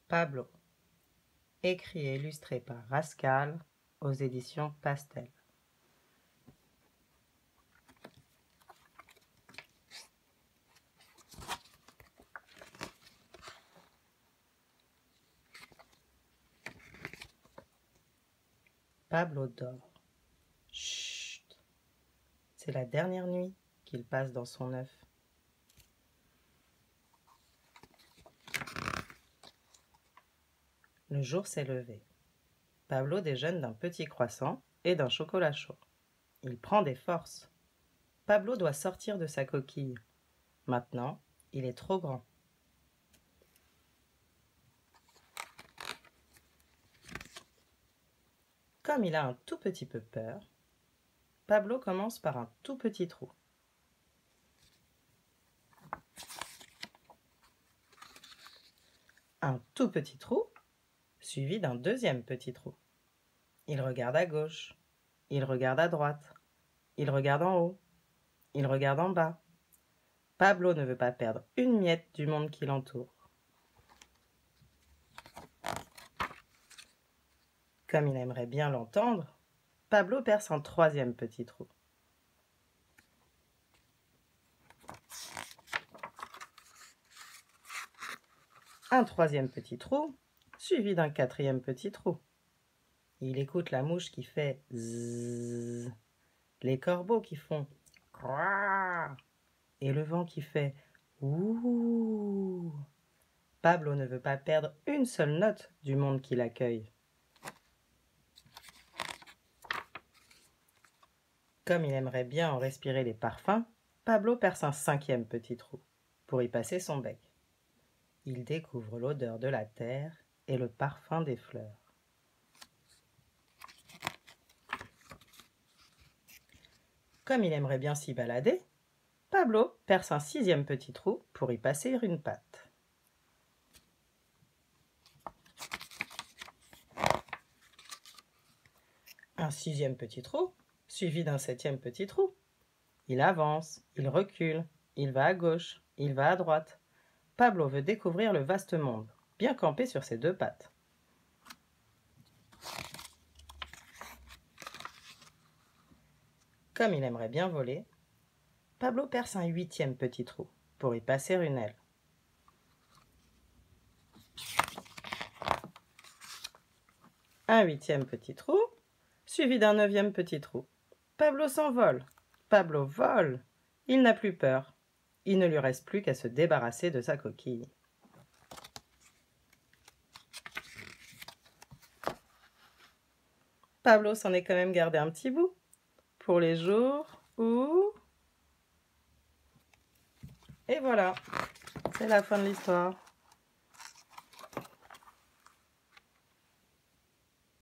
Pablo, écrit et illustré par Rascal aux éditions Pastel. Pablo dort. Chut! C'est la dernière nuit qu'il passe dans son œuf. Le jour s'est levé. Pablo déjeune d'un petit croissant et d'un chocolat chaud. Il prend des forces. Pablo doit sortir de sa coquille. Maintenant, il est trop grand. Comme il a un tout petit peu peur, Pablo commence par un tout petit trou. Un tout petit trou, suivi d'un deuxième petit trou. Il regarde à gauche, il regarde à droite, il regarde en haut, il regarde en bas. Pablo ne veut pas perdre une miette du monde qui l'entoure. Comme il aimerait bien l'entendre, Pablo perce un troisième petit trou. Un troisième petit trou, suivi d'un quatrième petit trou. Il écoute la mouche qui fait zzzz, les corbeaux qui font craaah et le vent qui fait ouh. Pablo ne veut pas perdre une seule note du monde qui l'accueille. Comme il aimerait bien en respirer les parfums, Pablo perce un cinquième petit trou pour y passer son bec. Il découvre l'odeur de la terre et le parfum des fleurs. Comme il aimerait bien s'y balader, Pablo perce un sixième petit trou pour y passer une patte. Un sixième petit trou, suivi d'un septième petit trou. Il avance, il recule, il va à gauche, il va à droite. Pablo veut découvrir le vaste monde, bien campé sur ses deux pattes. Comme il aimerait bien voler, Pablo perce un huitième petit trou pour y passer une aile. Un huitième petit trou, suivi d'un neuvième petit trou. Pablo s'envole. Pablo vole. Il n'a plus peur. Il ne lui reste plus qu'à se débarrasser de sa coquille. Pablo s'en est quand même gardé un petit bout pour les jours où... Et voilà, c'est la fin de l'histoire.